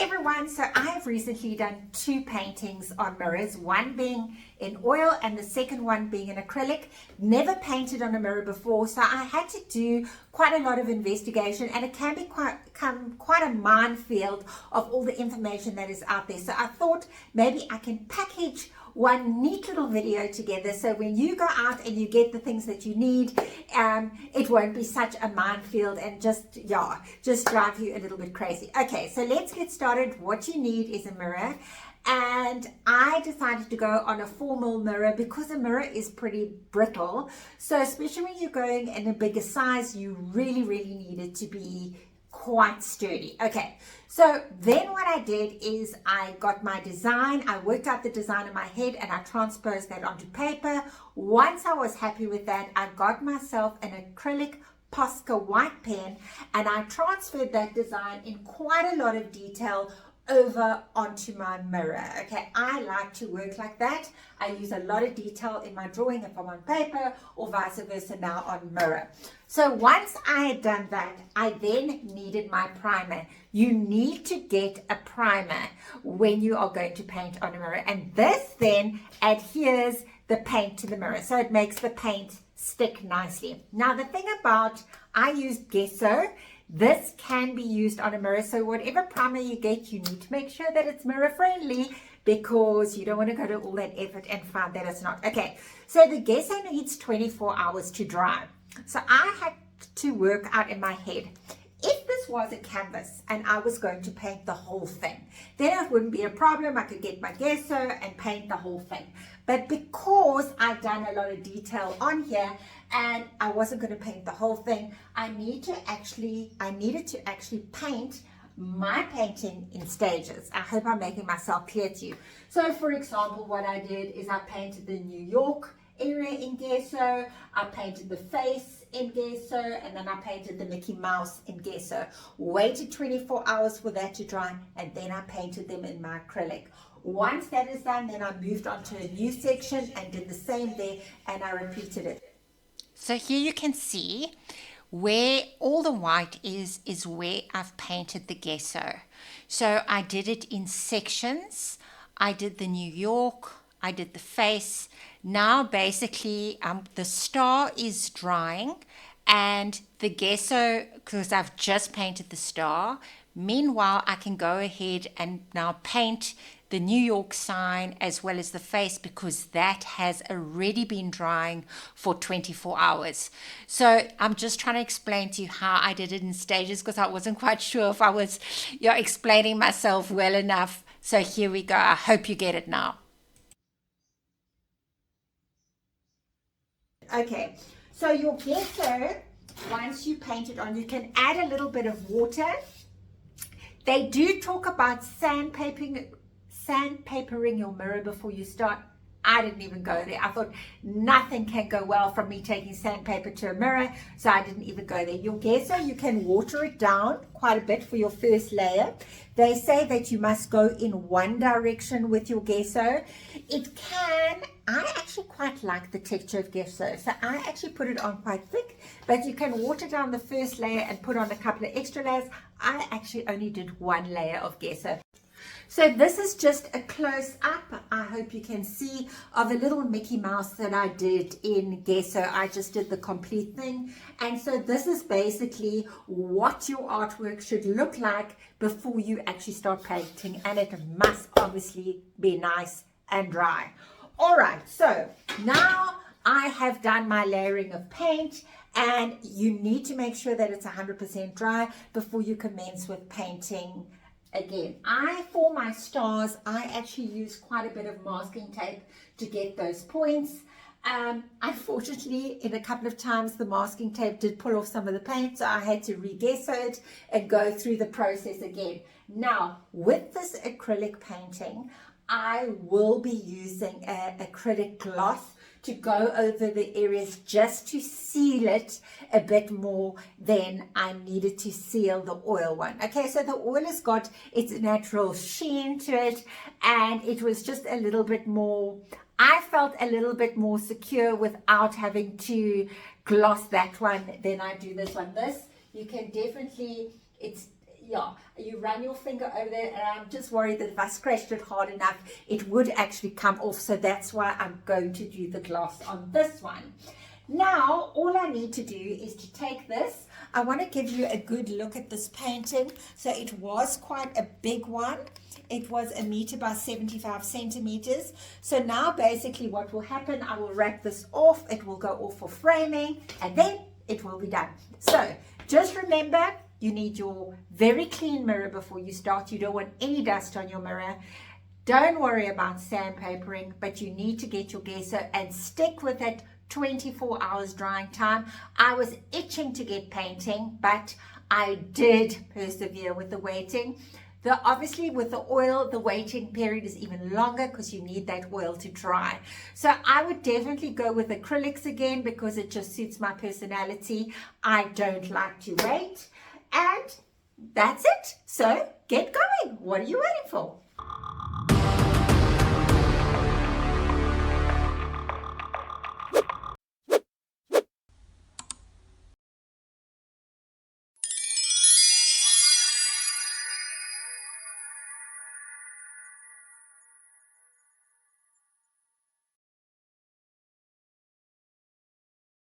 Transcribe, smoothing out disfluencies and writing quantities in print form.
everyone, so I have recently done 2 paintings on mirrors, one being in oil and the second one being in acrylic. Never painted on a mirror before, so I had to do quite a lot of investigation, and it can be quite a minefield of all the information that is out there. So I thought maybe I can package one neat little video together, so when you go out and you get the things that you need, it won't be such a minefield and just drive you a little bit crazy. Okay, so let's get started. What you need is a mirror, and I decided to go on a formal mirror because a mirror is pretty brittle, so especially when you're going in a bigger size, you really need it to be quite sturdy. Okay, so then what I did is I got my design, I worked out the design in my head, and I transposed that onto paper. Once I was happy with that, I got myself an acrylic Posca white pen, and I transferred that design in quite a lot of detail over onto my mirror. Okay, I like to work like that. I use a lot of detail in my drawing if I'm on paper, or vice versa now on mirror. So once I had done that, I then needed my primer. You need to get a primer when you are going to paint on a mirror, and this then adheres the paint to the mirror, so it makes the paint stick nicely. Now the thing about, I use Gesso. This can be used on a mirror, so whatever primer you get, you need to make sure that it's mirror friendly, because you don't want to go to all that effort and find that it's not. Okay, so the Gesso needs 24 hours to dry. So I had to work out in my head, if this was a canvas and I was going to paint the whole thing, then it wouldn't be a problem. I could get my Gesso and paint the whole thing. But because I've done a lot of detail on here and I wasn't going to paint the whole thing, I needed to actually paint my painting in stages. I hope I'm making myself clear to you. So for example, what I did is I painted the New York area in Gesso, I painted the face in Gesso, and then I painted the Mickey Mouse in Gesso. Waited 24 hours for that to dry, and then I painted them in my acrylic. Once that is done, then I moved on to a new section and did the same there, and I repeated it. So here you can see where all the white is where I've painted the Gesso. So I did it in sections. I did the New York, I did the face. Now basically the star is drying, and the Gesso, because I've just painted the star, meanwhile I can go ahead and now paint the New York sign as well as the face, because that has already been drying for 24 hours. So I'm just trying to explain to you how I did it in stages, because I wasn't quite sure if I was explaining myself well enough. So here we go. I hope you get it now. Okay, so your Gesso, once you paint it on, you can add a little bit of water. They do talk about sandpapering your mirror before you start. I didn't even go there. I thought nothing can go well from me taking sandpaper to a mirror, so I didn't even go there. Your Gesso, you can water it down quite a bit for your first layer. They say that you must go in one direction with your Gesso. It can, I actually quite like the texture of Gesso, so I actually put it on quite thick, but you can water down the first layer and put on a couple of extra layers. I actually only did one layer of Gesso. So this is just a close-up, I hope you can see, of a little Mickey Mouse that I did in Gesso. I just did the complete thing. And so this is basically what your artwork should look like before you actually start painting. And it must obviously be nice and dry. All right, so now I have done my layering of paint, and you need to make sure that it's 100% dry before you commence with painting. Again, for my stars, I actually use quite a bit of masking tape to get those points. Unfortunately, in a couple of times, the masking tape did pull off some of the paint, so I had to re-gesso it and go through the process again. Now, with this acrylic painting, I will be using an acrylic gloss to go over the areas just to seal it a bit more than I needed to seal the oil one. Okay, so the oil has got its natural sheen to it, and it was just a little bit more, I felt a little bit more secure without having to gloss that one than I do this one. This, you can definitely, it's yeah, you run your finger over there, and I'm just worried that if I scratched it hard enough, it would actually come off. So that's why I'm going to do the gloss on this one. Now, all I need to do is to take this. I want to give you a good look at this painting. So it was quite a big one. It was 1 meter by 75 centimeters. So now basically what will happen, I will wrap this off. It will go off for framing, and then it will be done. So just remember, you need your very clean mirror before you start. You don't want any dust on your mirror. Don't worry about sandpapering, but you need to get your gesso and stick with it. 24 hours drying time. I was itching to get painting, but I did persevere with the waiting. Obviously with the oil, the waiting period is even longer because you need that oil to dry. So I would definitely go with acrylics again because it just suits my personality. I don't like to wait. And that's it. So get going. What are you waiting for?